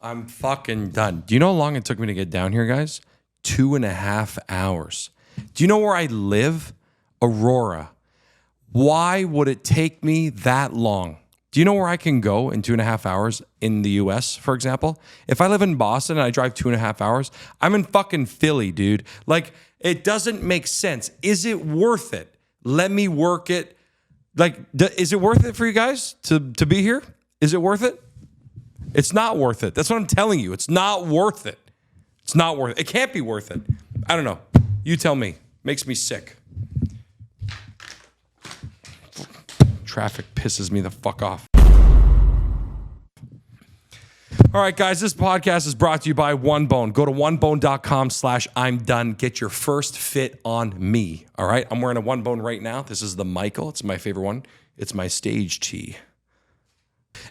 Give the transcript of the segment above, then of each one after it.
I'm fucking done. Do you know how long it took me to get down here, guys? 2.5 hours. Do you know where I live? Aurora. Why would it take me that long? Do you know where I can go in 2.5 hours in the US, for example? If I live in Boston and I drive 2.5 hours, I'm in fucking Philly, dude. Like, it doesn't make sense. Is it worth it? Let me work it. Like, is it worth it for you guys to be here? Is it worth it? It's not worth it. That's what I'm telling you. It's not worth it. It's not worth it. It can't be worth it. I don't know. You tell me. Makes me sick. Traffic pisses me the fuck off. All right, guys, this podcast is brought to you by OneBone. Go to onebone.com/I'm done. Get your first fit on me. All right, I'm wearing a OneBone right now. This is the Michael. It's my favorite one. It's my stage tee.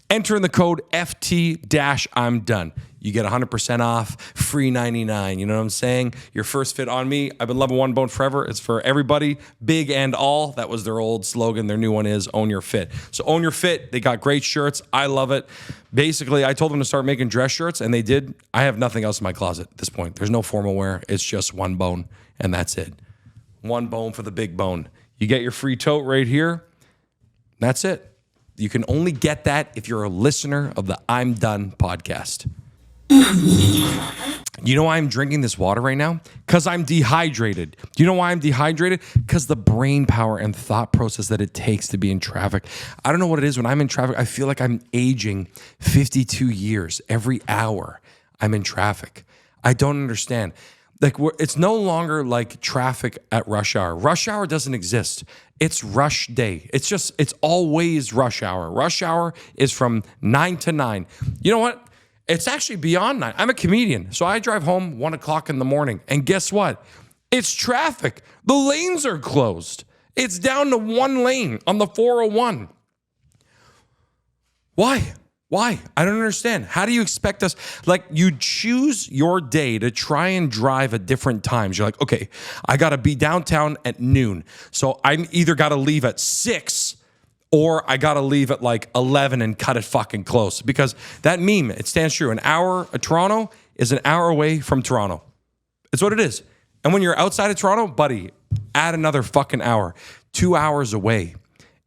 Enter in the code FT-I'm done. You get 100% off, free 99. You know what I'm saying? Your first fit on me. I've been loving OneBone forever. It's for everybody, big and all. That was their old slogan. Their new one is Own Your Fit. So own your fit. They got great shirts. I love it. Basically, I told them to start making dress shirts, and they did. I have nothing else in my closet at this point. There's no formal wear. It's just OneBone, and that's it. OneBone for the big bone. You get your free tote right here. That's it. You can only get that if you're a listener of the I'm Done podcast. You know why I'm drinking this water right now? Because I'm dehydrated. Do you know why I'm dehydrated? Because the brain power and thought process that it takes to be in traffic. I don't know what it is. When I'm in traffic, I feel like I'm aging 52 years every hour I'm in traffic. I don't understand. Like, it's no longer like traffic at rush hour. Rush hour doesn't exist. It's rush day. It's always rush hour. Rush hour is from 9 to 9. You know what? It's actually beyond 9. I'm a comedian, so I drive home 1 o'clock in the morning. And guess what? It's traffic. The lanes are closed. It's down to one lane on the 401. Why? Why? I don't understand. How do you expect us? Like, you choose your day to try and drive at different times. You're like, okay, I got to be downtown at noon. So I'm either got to leave at 6 or I got to leave at like 11 and cut it fucking close. Because that meme, it stands true. An hour of Toronto is an hour away from Toronto. It's what it is. And when you're outside of Toronto, buddy, add another fucking hour. 2 hours away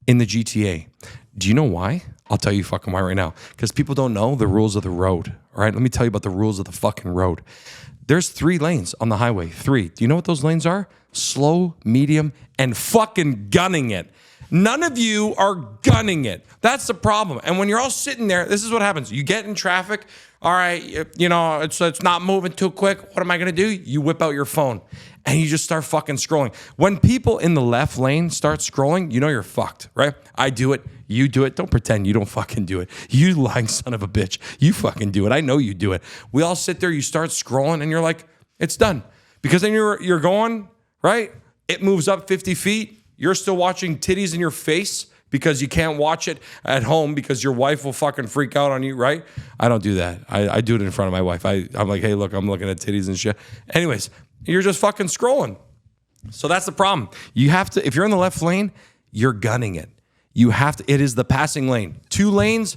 in the GTA. Do you know why? I'll tell you fucking why right now. Because people don't know the rules of the road. All right, let me tell you about the rules of the fucking road. There's 3 lanes on the highway. 3. Do you know what those lanes are? Slow, medium, and fucking gunning it. None of you are gunning it. That's the problem. And when you're all sitting there, this is what happens. You get in traffic. All right, you know, it's not moving too quick. What am I going to do? You whip out your phone and you just start fucking scrolling. When people in the left lane start scrolling, you know you're fucked, right? I do it. You do it. Don't pretend you don't fucking do it. You lying son of a bitch. You fucking do it. I know you do it. We all sit there. You start scrolling and you're like, it's done. Because then you're going, right? It moves up 50 feet. You're still watching titties in your face because you can't watch it at home because your wife will fucking freak out on you, right? I don't do that. I do it in front of my wife. I'm like, hey, look, I'm looking at titties and shit. Anyways, you're just fucking scrolling. So that's the problem. You have to, if you're in the left lane, you're gunning it. You have to, it is the passing lane. 2 lanes,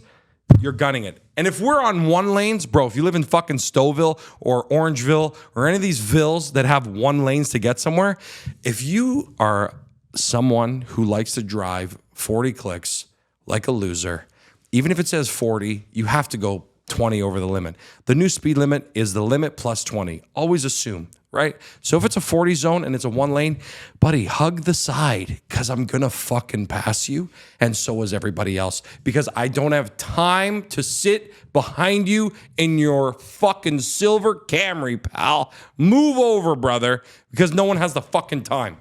you're gunning it. And if we're on 1 lanes, bro, if you live in fucking Stouffville or Orangeville or any of these villes that have 1 lanes to get somewhere, if you are someone who likes to drive 40 clicks like a loser, even if it says 40, you have to go 20 over the limit. The new speed limit is the limit plus 20. Always assume, right? So if it's a 40 zone and it's a 1 lane, buddy, hug the side because I'm going to fucking pass you. And so is everybody else because I don't have time to sit behind you in your fucking silver Camry, pal. Move over, brother, because no one has the fucking time.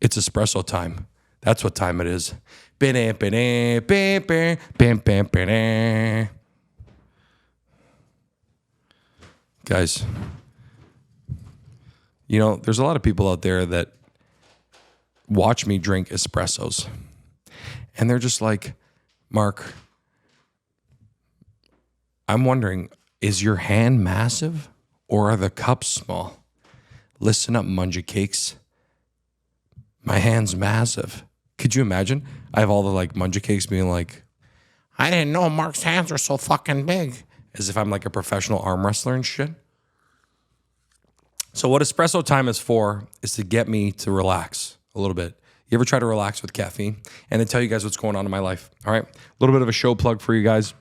It's espresso time. That's what time it is. Guys, you know, there's a lot of people out there that watch me drink espressos. And they're just like, Mark, I'm wondering, is your hand massive or are the cups small? Listen up, munja cakes. My hand's massive. Could you imagine? I have all the like munja cakes being like, I didn't know Mark's hands were so fucking big. as if I'm like a professional arm wrestler and shit. So what Espresso Time is for is to get me to relax a little bit. You ever try to relax with caffeine? And to tell you guys what's going on in my life, all right? A little bit of a show plug for you guys.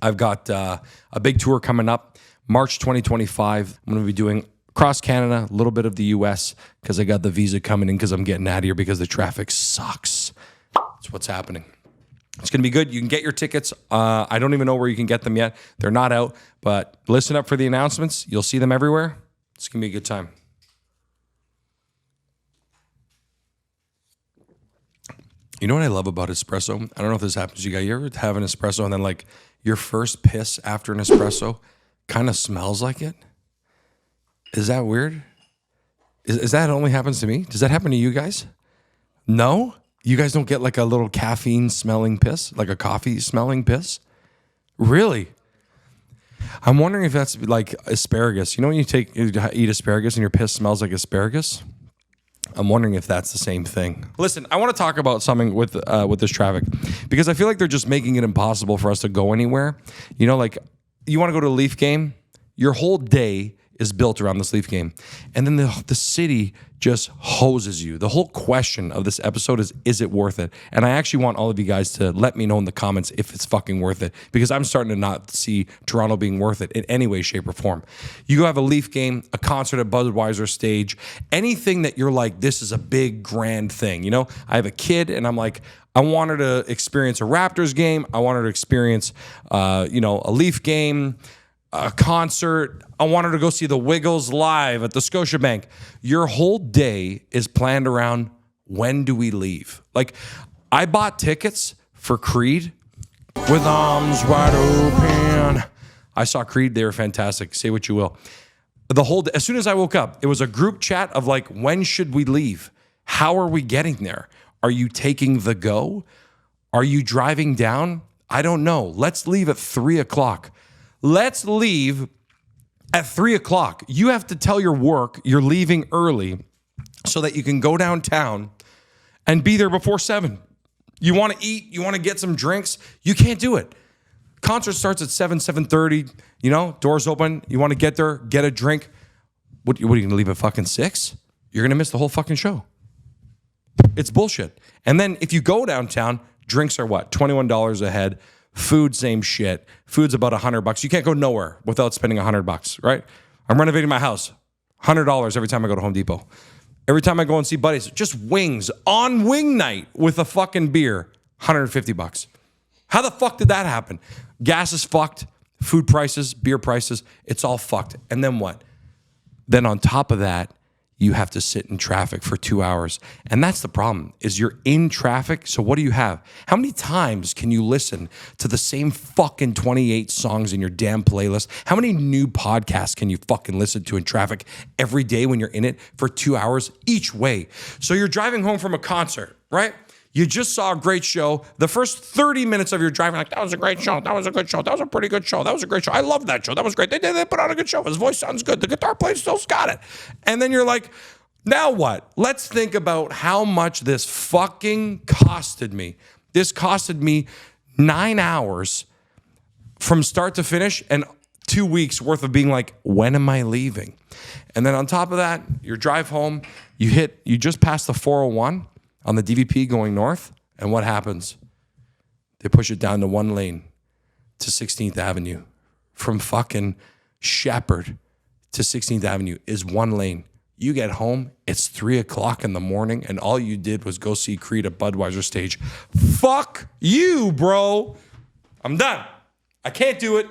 I've got a big tour coming up, March 2025. I'm going to be doing across Canada, a little bit of the U.S. because I got the visa coming in because I'm getting out of here because the traffic sucks. That's what's happening. It's going to be good. You can get your tickets. I don't even know where you can get them yet. They're not out, but listen up for the announcements. You'll see them everywhere. It's going to be a good time. You know what I love about espresso? I don't know if this happens to you guys. You ever have an espresso and then like your first piss after an espresso kind of smells like it? Is that weird? Is that only happens to me? Does that happen to you guys? No? You guys don't get like a little caffeine smelling piss? Like a coffee smelling piss? Really? I'm wondering if that's like asparagus. You know when you eat asparagus and your piss smells like asparagus? I'm wondering if that's the same thing. Listen, I want to talk about something with this traffic because I feel like they're just making it impossible for us to go anywhere. You know, like you want to go to a Leaf game, your whole day is built around this Leaf game. And then the city just hoses you. The whole question of this episode is it worth it? And I actually want all of you guys to let me know in the comments if it's fucking worth it, because I'm starting to not see Toronto being worth it in any way, shape, or form. You go have a Leaf game, a concert at Budweiser stage, anything that you're like, this is a big, grand thing. You know, I have a kid and I'm like, I want her to experience a Raptors game. I want her to experience, a Leaf game, a concert. I want her to go see the Wiggles live at the Scotiabank. Your whole day is planned around when do we leave? Like, I bought tickets for Creed with arms wide open. I saw Creed. They were fantastic. Say what you will. The whole day, as soon as I woke up, it was a group chat of like, when should we leave? How are we getting there? Are you taking the go? Are you driving down? I don't know. Let's leave at 3:00. Let's leave at 3:00. You have to tell your work you're leaving early so that you can go downtown and be there before 7. You want to eat, you want to get some drinks, you can't do it. Concert starts at 7:30, doors open, you want to get there, get a drink. What are you going to leave at fucking 6? You're going to miss the whole fucking show. It's bullshit. And then if you go downtown, drinks are what? $21 a head. Food, same shit. Food's about $100. You can't go nowhere without spending $100, right? I'm renovating my house. $100 every time I go to Home Depot. Every time I go and see buddies, just wings on wing night with a fucking beer, $150. How the fuck did that happen? Gas is fucked. Food prices, beer prices, it's all fucked. And then what? Then on top of that, you have to sit in traffic for 2 hours. And that's the problem, is you're in traffic. So what do you have? How many times can you listen to the same fucking 28 songs in your damn playlist? How many new podcasts can you fucking listen to in traffic every day when you're in it for 2 hours each way? So you're driving home from a concert, right? You just saw a great show. The first 30 minutes of your driving, like, that was a great show. That was a good show. That was a pretty good show. That was a great show. I love that show. That was great. They put on a good show. His voice sounds good. The guitar player still's got it. And then you're like, now what? Let's think about how much this fucking costed me. This costed me 9 hours from start to finish and 2 weeks worth of being like, when am I leaving? And then on top of that, your drive home, you just passed the 401 on the DVP going north, and what happens? They push it down to one lane to 16th Avenue. From fucking Shepherd to 16th Avenue is one lane. You get home, it's 3:00 in the morning, and all you did was go see Creed at Budweiser stage. Fuck you, bro. I'm done. I can't do it.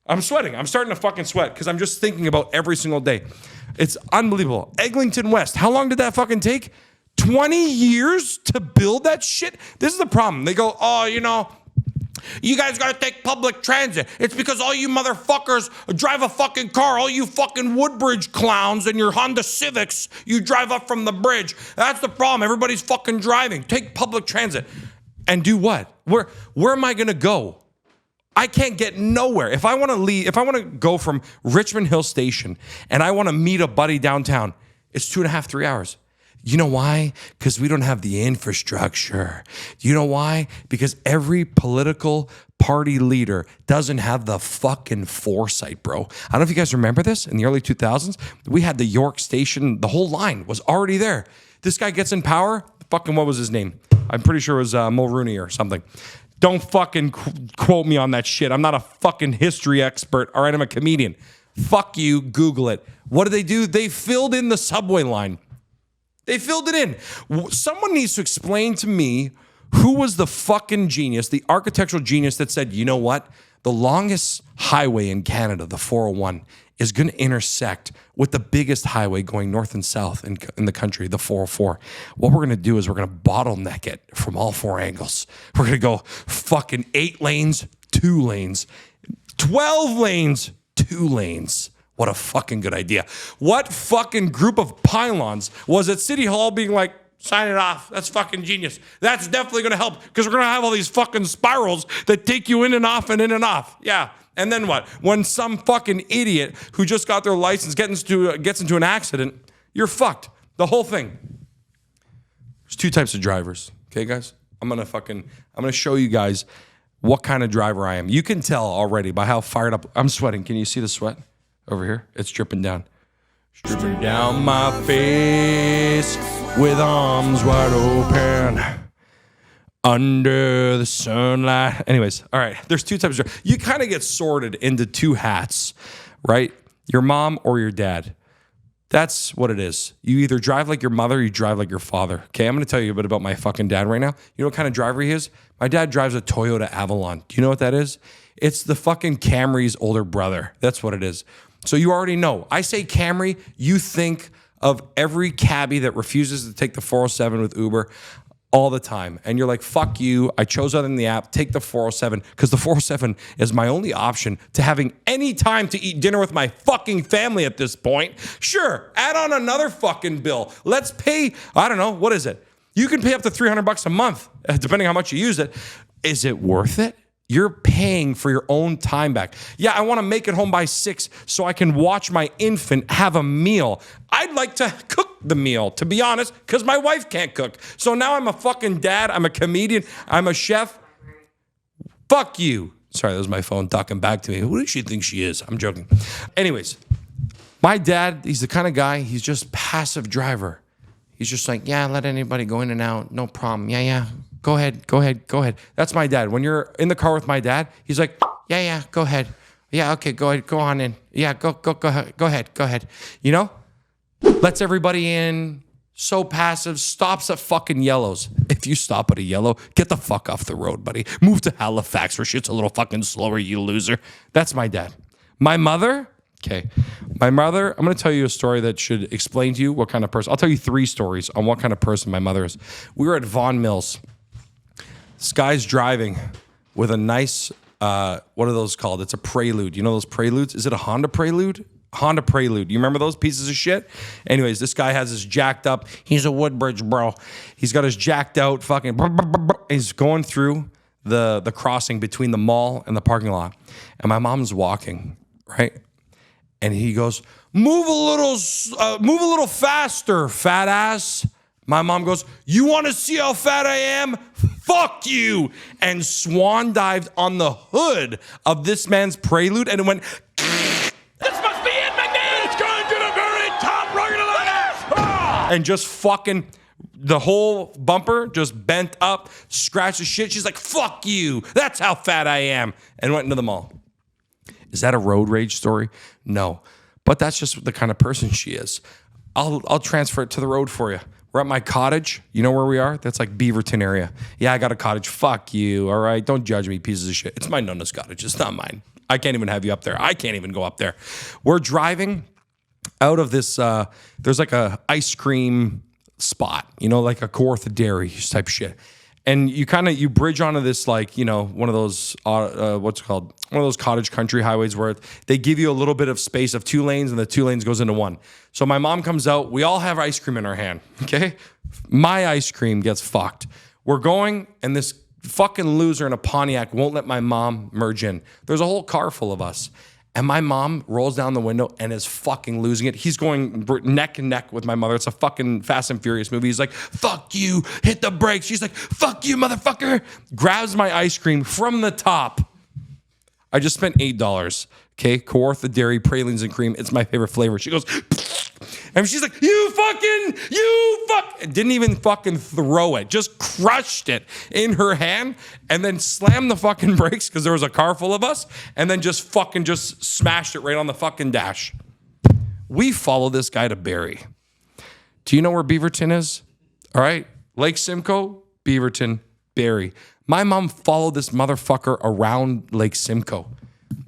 I'm sweating. I'm starting to fucking sweat because I'm just thinking about every single day. It's unbelievable. Eglinton West, how long did that fucking take? 20 years to build that shit? This is the problem. They go, you guys got to take public transit. It's because all you motherfuckers drive a fucking car. All you fucking Woodbridge clowns and your Honda Civics, you drive up from the bridge. That's the problem. Everybody's fucking driving. Take public transit. And do what? Where am I going to go? I can't get nowhere. If I want to leave, if I want to go from Richmond Hill Station and I want to meet a buddy downtown, it's 2.5, 3 hours. You know why? Because we don't have the infrastructure. You know why? Because every political party leader doesn't have the fucking foresight, bro. I don't know if you guys remember this. In the early 2000s, we had the York station. The whole line was already there. This guy gets in power. Fucking what was his name? I'm pretty sure it was Mulrooney or something. Don't fucking quote me on that shit. I'm not a fucking history expert. All right, I'm a comedian. Fuck you. Google it. What did they do? They filled in the subway line. They filled it in. Someone needs to explain to me who was the fucking genius, the architectural genius that said, you know what? The longest highway in Canada, the 401, is going to intersect with the biggest highway going north and south in the country, the 404. What we're going to do is we're going to bottleneck it from all four angles. We're going to go fucking 8 lanes, 2 lanes, 12 lanes, 2 lanes. What a fucking good idea. What fucking group of pylons was at City Hall being like, sign it off. That's fucking genius. That's definitely going to help because we're going to have all these fucking spirals that take you in and off and in and off. Yeah. And then what? When some fucking idiot who just got their license gets into an accident, you're fucked. The whole thing. There's 2 types of drivers. Okay, guys? I'm going to show you guys what kind of driver I am. You can tell already by how fired up I'm sweating. Can you see the sweat over here? It's dripping down. It's dripping down my face with arms wide open under the sunlight. Anyways, all right. There's 2 types of. You kind of get sorted into 2 hats, right? Your mom or your dad. That's what it is. You either drive like your mother or you drive like your father. Okay, I'm going to tell you a bit about my fucking dad right now. You know what kind of driver he is? My dad drives a Toyota Avalon. Do you know what that is? It's the fucking Camry's older brother. That's what it is. So you already know. I say Camry, you think of every cabbie that refuses to take the 407 with Uber all the time. And you're like, fuck you. I chose that in the app. Take the 407 because the 407 is my only option to having any time to eat dinner with my fucking family at this point. Sure, add on another fucking bill. Let's pay, I don't know, what is it? You can pay up to $300 a month, depending how much you use it. Is it worth it? You're paying for your own time back. Yeah, I want to make it home by 6 so I can watch my infant have a meal. I'd like to cook the meal, to be honest, because my wife can't cook. So now I'm a fucking dad. I'm a comedian. I'm a chef. Fuck you. Sorry, that was my phone talking back to me. Who does she think she is? I'm joking. Anyways, my dad, he's the kind of guy, he's just passive driver. He's just like, yeah, let anybody go in and out. No problem. Yeah. Go ahead. That's my dad. When you're in the car with my dad, he's like, yeah, go ahead. Yeah, okay, go ahead. Go on in. Yeah, go ahead. You know? Lets everybody in. So passive. Stops at fucking yellows. If you stop at a yellow, get the fuck off the road, buddy. Move to Halifax where shit's a little fucking slower, you loser. That's my dad. My mother, I'm going to tell you a story that should explain to you what kind of person. I'll tell you 3 stories on what kind of person my mother is. We were at Vaughan Mills. This guy's driving with a nice, what are those called? It's a Prelude. You know those Preludes? Is it a Honda Prelude? Honda Prelude. You remember those pieces of shit? Anyways, this guy has his jacked up. He's a Woodbridge, bro. He's got his jacked out fucking. He's going through the crossing between the mall and the parking lot. And my mom's walking, right? And he goes, move a little faster, fat ass. My mom goes, you want to see how fat I am? Fuck you. And swan dived on the hood of this man's Prelude and it went, this must be it, McNeil. It's going to the very top. We're gonna like it. And just fucking, the whole bumper just bent up, scratched the shit. She's like, fuck you. That's how fat I am. And went into the mall. Is that a road rage story? No. But that's just the kind of person she is. I'll transfer it to the road for you. We're at my cottage. You know where we are? That's like Beaverton area. Yeah, I got a cottage. Fuck you, all right? Don't judge me, pieces of shit. It's my nonna's cottage. It's not mine. I can't even have you up there. I can't even go up there. We're driving out of this, there's like a ice cream spot, you know, like a Kawartha Dairy type shit. And you bridge onto this, like, you know, one of those, what's it called? One of those cottage country highways where they give you a little bit of space of 2 lanes and the 2 lanes goes into 1. So my mom comes out. We all have ice cream in our hand, okay? My ice cream gets fucked. We're going, and this fucking loser in a Pontiac won't let my mom merge in. There's a whole car full of us. And my mom rolls down the window and is fucking losing it. He's going neck and neck with my mother. It's a fucking Fast and Furious movie. He's like, fuck you, hit the brakes. She's like, fuck you, motherfucker. Grabs my ice cream from the top. I just spent $8. Okay, Kawartha Dairy Pralines and Cream. It's my favorite flavor. She goes, and she's like, you didn't even fucking throw it. Just crushed it in her hand and then slammed the fucking brakes because there was a car full of us and then just smashed it right on the fucking dash. We follow this guy to Barrie. Do you know where Beaverton is? All right. Lake Simcoe, Beaverton, Barrie. My mom followed this motherfucker around Lake Simcoe.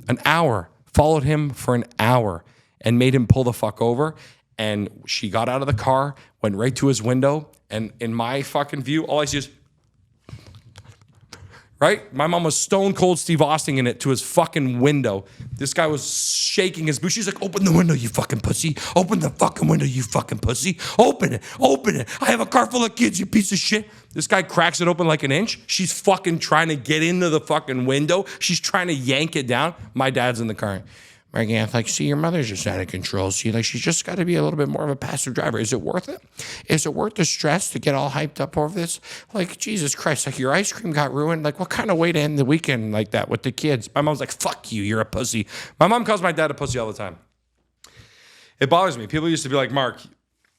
An hour. Followed him for an hour and made him pull the fuck over. And she got out of the car, went right to his window. And in my fucking view, all I see is, right? My mom was stone cold Steve Austin it to his fucking window. This guy was shaking his boots. She's like, open the window, you fucking pussy. Open the fucking window, you fucking pussy. Open it. I have a car full of kids, you piece of shit. This guy cracks it open like an inch. She's fucking trying to get into the fucking window. She's trying to yank it down. My dad's in the car. Marc-Anthony, like, see, your mother's just out of control. See, like, she's just got to be a little bit more of a passive driver. Is it worth it? Is it worth the stress to get all hyped up over this? Like, Jesus Christ, like, your ice cream got ruined. Like, what kind of way to end the weekend like that with the kids? My mom's like, fuck you, you're a pussy. My mom calls my dad a pussy all the time. It bothers me. People used to be like, Mark,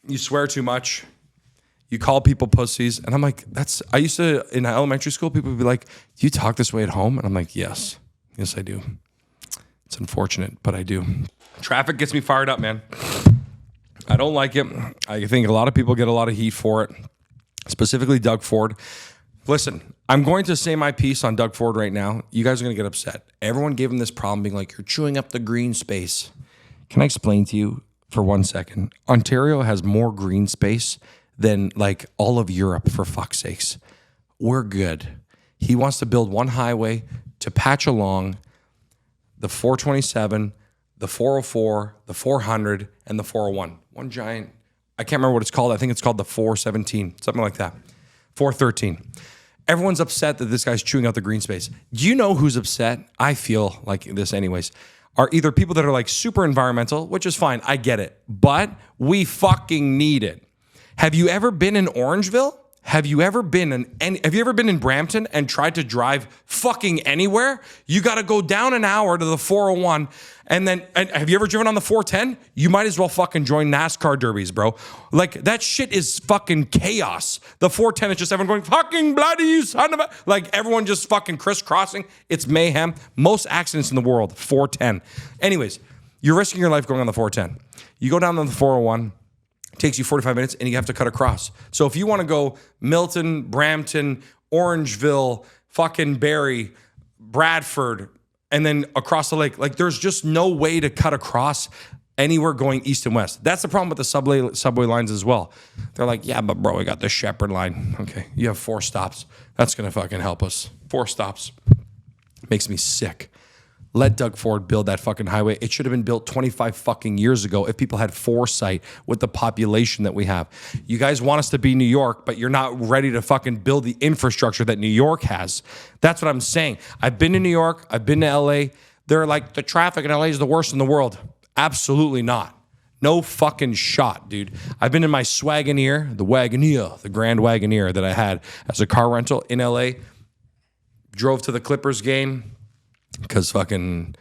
you swear too much. You call people pussies. And I'm like, I used to, in elementary school, people would be like, do you talk this way at home? And I'm like, yes, I do. It's unfortunate, but I do. Traffic gets me fired up, man. I don't like it. I think a lot of people get a lot of heat for it, specifically Doug Ford. Listen, I'm going to say my piece on Doug Ford right now. You guys are going to get upset. Everyone gave him this problem being like, you're chewing up the green space. Can I explain to you for 1 second? Ontario has more green space than like all of Europe, for fuck's sakes. We're good. He wants to build one highway to patch along the 427, the 404, the 400, and the 401. One giant, I can't remember what it's called. I think it's called the 417, something like that. 413. Everyone's upset that this guy's chewing out the green space. Do you know who's upset? I feel like this anyways. Are either people that are like super environmental, which is fine, I get it, but we fucking need it. Have you ever been in Orangeville? Have you ever been in Brampton and tried to drive fucking anywhere? You got to go down an hour to the 401 and have you ever driven on the 410? You might as well fucking join NASCAR derbies, bro. Like, that shit is fucking chaos. The 410 is just everyone going, fucking bloody son of a... Like, everyone just fucking crisscrossing. It's mayhem. Most accidents in the world, 410. Anyways, you're risking your life going on the 410. You go down on the 401. It takes you 45 minutes and you have to cut across. So if you want to go Milton, Brampton, Orangeville, fucking Barrie, Bradford, and then across the lake, like, there's just no way to cut across anywhere going east and west. That's the problem with the subway lines as well. They're like, yeah, but bro, we got the Shepherd line. Okay, you have 4 stops. That's going to fucking help us. 4 stops. Makes me sick. Let Doug Ford build that fucking highway. It should have been built 25 fucking years ago if people had foresight with the population that we have. You guys want us to be New York, but you're not ready to fucking build the infrastructure that New York has. That's what I'm saying. I've been to New York. I've been to LA. They're like, the traffic in LA is the worst in the world. Absolutely not. No fucking shot, dude. I've been in my Swagoneer, the Grand Wagoneer that I had as a car rental in LA. Drove to the Clippers game. Because fucking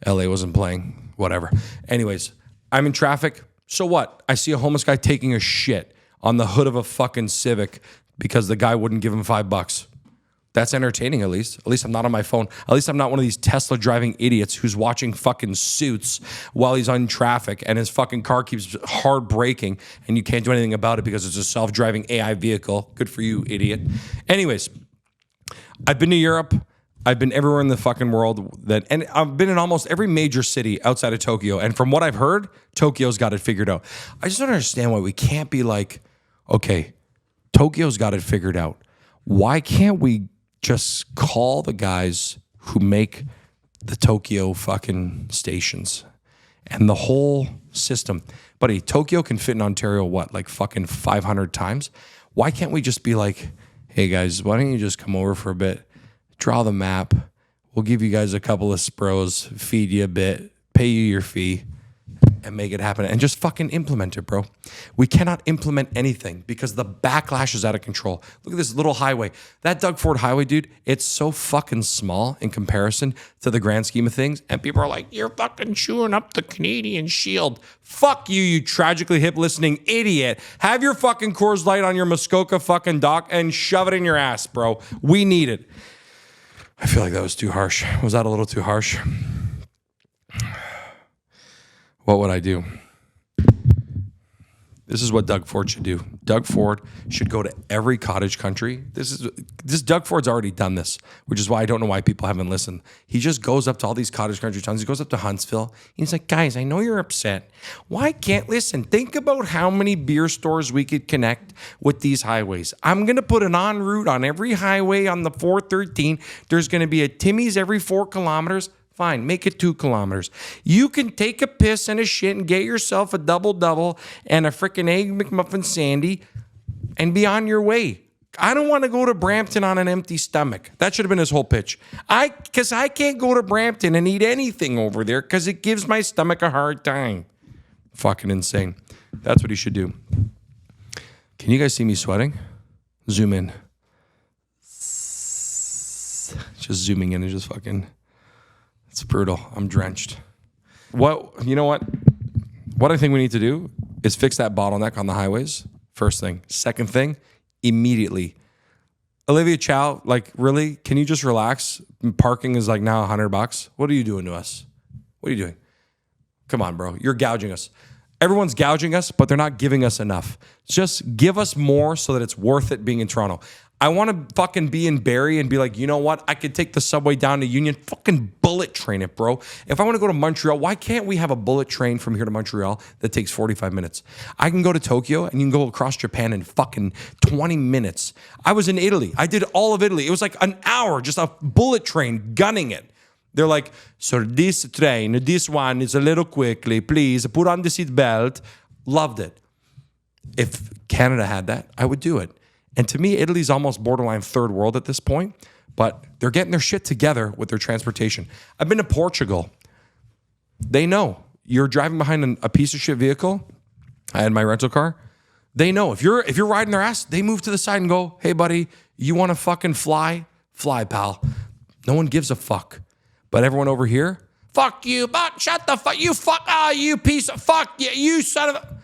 LA wasn't playing, whatever. Anyways, I'm in traffic. So what? I see a homeless guy taking a shit on the hood of a fucking Civic because the guy wouldn't give him $5. That's entertaining, at least. At least I'm not on my phone. At least I'm not one of these Tesla driving idiots who's watching fucking Suits while he's on traffic and his fucking car keeps hard braking and you can't do anything about it because it's a self-driving AI vehicle. Good for you, idiot. Anyways, I've been to Europe. I've been everywhere in the fucking world and I've been in almost every major city outside of Tokyo. And from what I've heard, Tokyo's got it figured out. I just don't understand why we can't be like, okay, Tokyo's got it figured out. Why can't we just call the guys who make the Tokyo fucking stations and the whole system? Buddy, Tokyo can fit in Ontario, what, like fucking 500 times? Why can't we just be like, hey guys, why don't you just come over for a bit? Draw the map. We'll give you guys a couple of spros, feed you a bit, pay you your fee, and make it happen. And just fucking implement it, bro. We cannot implement anything because the backlash is out of control. Look at this little highway. That Doug Ford highway, dude, it's so fucking small in comparison to the grand scheme of things. And people are like, you're fucking chewing up the Canadian Shield. Fuck you, you tragically hip listening idiot. Have your fucking Coors Light on your Muskoka fucking dock and shove it in your ass, bro. We need it. I feel like that was too harsh. Was that a little too harsh? What would I do? This is what Doug Ford should do. Doug Ford should go to every cottage country. This Doug Ford's already done this, which is why I don't know why people haven't listened. He just goes up to all these cottage country towns. He goes up to Huntsville. And he's like, guys, I know you're upset. Why can't listen? Think about how many beer stores we could connect with these highways. I'm going to put an en route on every highway on the 413. There's going to be a Timmy's every 4 kilometers. Fine, make it 2 kilometers. You can take a piss and a shit and get yourself a double-double and a freaking Egg McMuffin Sandy and be on your way. I don't want to go to Brampton on an empty stomach. That should have been his whole pitch. Because I can't go to Brampton and eat anything over there because it gives my stomach a hard time. Fucking insane. That's what he should do. Can you guys see me sweating? Zoom in. Just zooming in and just fucking... It's brutal. I'm drenched. You know what? What I think we need to do is fix that bottleneck on the highways. First thing. Second thing, immediately. Olivia Chow, like, really? Can you just relax? Parking is like now $100. What are you doing to us? What are you doing? Come on, bro. You're gouging us. Everyone's gouging us, but they're not giving us enough. Just give us more so that it's worth it being in Toronto. I want to fucking be in Barrie and be like, you know what? I could take the subway down to Union, fucking bullet train it, bro. If I want to go to Montreal, why can't we have a bullet train from here to Montreal that takes 45 minutes? I can go to Tokyo and you can go across Japan in fucking 20 minutes. I was in Italy. I did all of Italy. It was like an hour, just a bullet train gunning it. They're like, so this train, this one is a little quickly, please put on the seat belt. Loved it. If Canada had that, I would do it. And to me, Italy's almost borderline third world at this point, but they're getting their shit together with their transportation. I've been to Portugal. They know. You're driving behind a piece of shit vehicle. I had my rental car. They know. If you're riding their ass, they move to the side and go, hey, buddy, you want to fucking fly? Fly, pal. No one gives a fuck. But everyone over here, fuck you, but shut the fuck, you fuck, you piece of fuck, you son of a...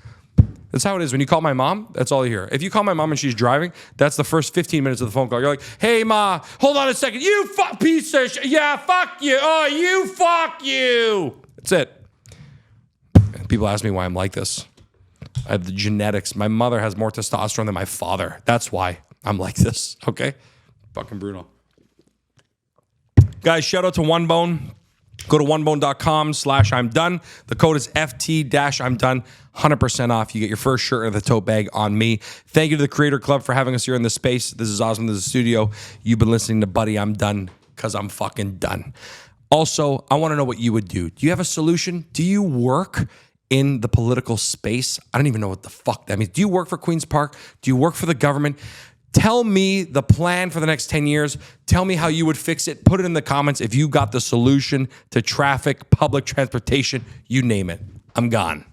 That's how it is. When you call my mom, that's all you hear. If you call my mom and she's driving, that's the first 15 minutes of the phone call. You're like, hey, ma, hold on a second. You fuck piece of shit. Yeah, fuck you. Oh, you fuck you. That's it. And people ask me why I'm like this. I have the genetics. My mother has more testosterone than my father. That's why I'm like this, okay? Fucking brutal. Guys, shout out to One Bone. Go to onebone.com/I'm done. The code is FT-I'm done. 100% off. You get your first shirt and the tote bag on me. Thank you to the Creator Club for having us here in this space. This is awesome. This is a studio. You've been listening to Buddy, I'm done because I'm fucking done. Also, I want to know what you would do. Do you have a solution? Do you work in the political space? I don't even know what the fuck that means. Do you work for Queen's Park? Do you work for the government? Tell me the plan for the next 10 years. Tell me how you would fix it. Put it in the comments if you got the solution to traffic, public transportation, you name it. I'm gone.